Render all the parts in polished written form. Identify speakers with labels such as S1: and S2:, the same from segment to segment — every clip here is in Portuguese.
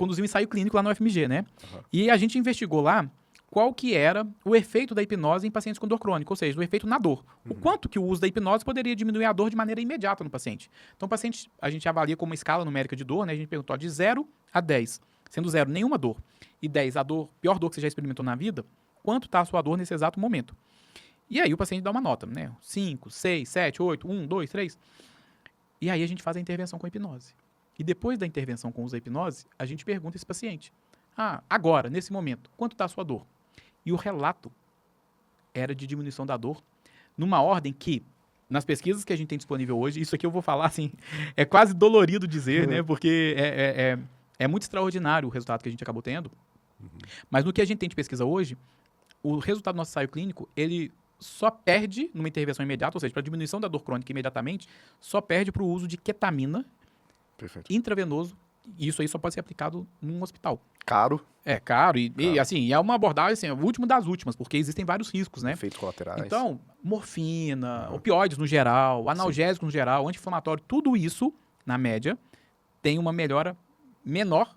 S1: conduziu um ensaio clínico lá no UFMG, né?
S2: Uhum.
S1: E a gente investigou lá qual que era o efeito da hipnose em pacientes com dor crônica, ou seja, o efeito na dor. O quanto que o uso da hipnose poderia diminuir a dor de maneira imediata no paciente. Então, o paciente, a gente avalia como uma escala numérica de dor, né? A gente perguntou de 0 a 10, sendo 0 nenhuma dor, e 10 a dor, pior dor que você já experimentou na vida, quanto está a sua dor nesse exato momento. E aí o paciente dá uma nota, né? 5, 6, 7, 8, 1, 2, 3. E aí a gente faz a intervenção com a hipnose. E depois da intervenção com o uso da hipnose, a gente pergunta a esse paciente: agora, nesse momento, quanto está a sua dor? E o relato era de diminuição da dor numa ordem que, nas pesquisas que a gente tem disponível hoje, isso aqui eu vou falar assim, é quase dolorido dizer, né? Porque é muito extraordinário o resultado que a gente acabou tendo. Mas no que a gente tem de pesquisa hoje, o resultado do nosso ensaio clínico, ele só perde numa intervenção imediata, ou seja, para diminuição da dor crônica imediatamente, só perde para o uso de ketamina intravenoso. E isso aí só pode ser aplicado num hospital.
S2: Caro.
S1: É caro e assim, é uma abordagem, assim, o último das últimas, porque existem vários riscos, né?
S2: Efeitos colaterais.
S1: Então, morfina, opioides no geral, analgésicos no geral, anti-inflamatório, tudo isso, na média, tem uma melhora menor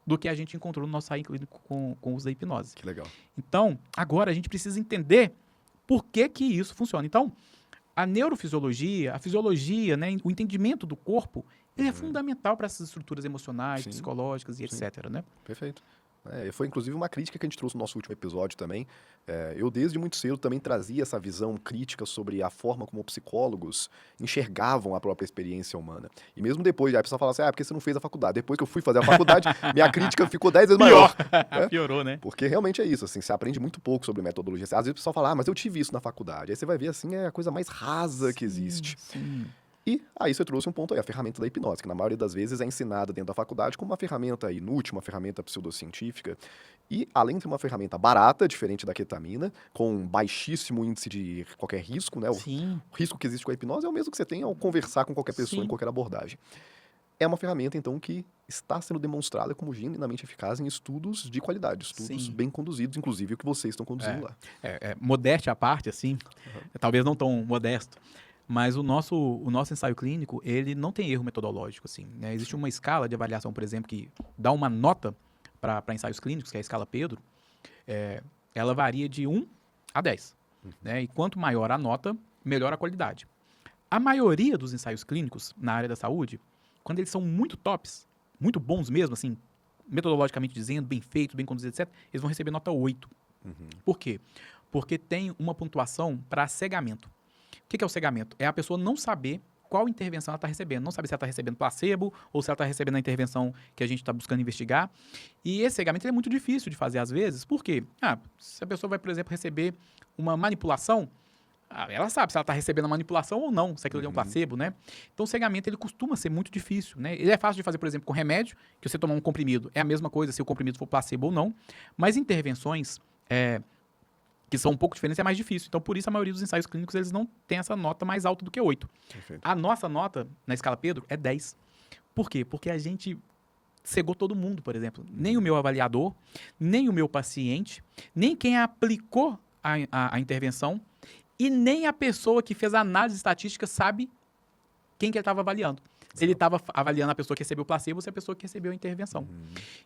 S1: do que a gente encontrou no nosso ensaio clínico com o uso da hipnose.
S2: Que legal.
S1: Então, agora a gente precisa entender por que que isso funciona. Então, a neurofisiologia, a fisiologia, né, o entendimento do corpo, ele é fundamental para essas estruturas emocionais, psicológicas e etc, né?
S2: Perfeito. Foi inclusive uma crítica que a gente trouxe no nosso último episódio também. Eu desde muito cedo também trazia essa visão crítica sobre a forma como psicólogos enxergavam a própria experiência humana. E mesmo depois, a pessoa fala assim, porque você não fez a faculdade? Depois que eu fui fazer a faculdade, minha crítica ficou 10 vezes maior.
S1: Piorou, né?
S2: Porque realmente é isso, assim, você aprende muito pouco sobre metodologia. Às vezes o pessoal fala, mas eu tive isso na faculdade. Aí você vai ver, assim, é a coisa mais rasa que existe.
S1: Sim.
S2: E aí você trouxe um ponto aí, a ferramenta da hipnose, que na maioria das vezes é ensinada dentro da faculdade como uma ferramenta inútil, uma ferramenta pseudocientífica. E além de ser uma ferramenta barata, diferente da ketamina, com baixíssimo índice de qualquer risco, né?
S1: Sim.
S2: O risco que existe com a hipnose é o mesmo que você tem ao conversar com qualquer pessoa em qualquer abordagem. É uma ferramenta, então, que está sendo demonstrada como genuinamente eficaz em estudos de qualidade, estudos bem conduzidos, inclusive o que vocês estão conduzindo lá.
S1: Modéstia à parte, assim, talvez não tão modesto, mas o nosso ensaio clínico, ele não tem erro metodológico, assim, né? Existe uma escala de avaliação, por exemplo, que dá uma nota para ensaios clínicos, que é a escala Pedro, ela varia de 1 a 10, né? E quanto maior a nota, melhor a qualidade. A maioria dos ensaios clínicos na área da saúde, quando eles são muito tops, muito bons mesmo, assim, metodologicamente dizendo, bem feitos, bem conduzidos, etc., eles vão receber nota 8. Por quê? Porque tem uma pontuação para cegamento. O que é o cegamento? É a pessoa não saber qual intervenção ela está recebendo. Não sabe se ela está recebendo placebo ou se ela está recebendo a intervenção que a gente está buscando investigar. E esse cegamento é muito difícil de fazer às vezes. Por quê? Se a pessoa vai, por exemplo, receber uma manipulação, ela sabe se ela está recebendo a manipulação ou não, se aquilo é um placebo, né? Então, o cegamento, ele costuma ser muito difícil, né? Ele é fácil de fazer, por exemplo, com remédio, que você tomar um comprimido. É a mesma coisa se o comprimido for placebo ou não. Mas intervenções que são um pouco diferentes, é mais difícil. Então, por isso, a maioria dos ensaios clínicos, eles não tem essa nota mais alta do que 8.
S2: Perfeito.
S1: A nossa nota, na escala Pedro, é 10. Por quê? Porque a gente cegou todo mundo, por exemplo. Nem o meu avaliador, nem o meu paciente, nem quem aplicou a intervenção e nem a pessoa que fez a análise estatística sabe quem que ele estava avaliando. Se ele estava avaliando a pessoa que recebeu o placebo ou se a pessoa que recebeu a intervenção.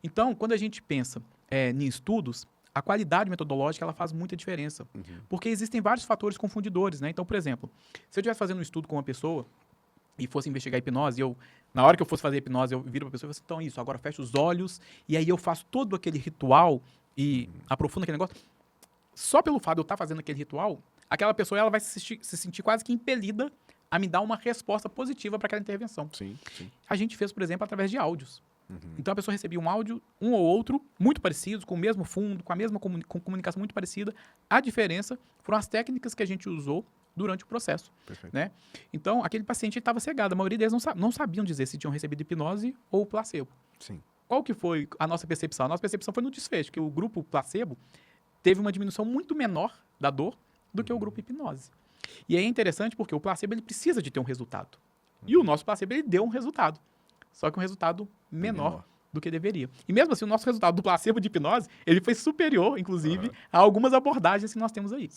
S1: Então, quando a gente pensa em estudos, a qualidade metodológica ela faz muita diferença. Porque existem vários fatores confundidores, né? Então, por exemplo, se eu estivesse fazendo um estudo com uma pessoa e fosse investigar a hipnose, na hora que eu fosse fazer a hipnose, eu viro para a pessoa e falo assim, então isso, agora fecha os olhos, e aí eu faço todo aquele ritual e aprofundo aquele negócio. Só pelo fato de eu estar fazendo aquele ritual, aquela pessoa ela vai se sentir quase que impelida a me dar uma resposta positiva para aquela intervenção.
S2: Sim.
S1: A gente fez, por exemplo, através de áudios. Então a pessoa recebia um áudio, um ou outro, muito parecidos, com o mesmo fundo, com a mesma com comunicação muito parecida. A diferença foram as técnicas que a gente usou durante o processo. Né? Então, aquele paciente estava cegado. A maioria deles não sabiam dizer se tinham recebido hipnose ou placebo.
S2: Sim.
S1: Qual que foi a nossa percepção? A nossa percepção foi no desfecho, que o grupo placebo teve uma diminuição muito menor da dor do que o grupo hipnose. E aí é interessante porque o placebo ele precisa de ter um resultado. E o nosso placebo ele deu um resultado. Só que um resultado menor do que deveria. E mesmo assim, o nosso resultado do placebo de hipnose, ele foi superior, inclusive, a algumas abordagens que nós temos aí.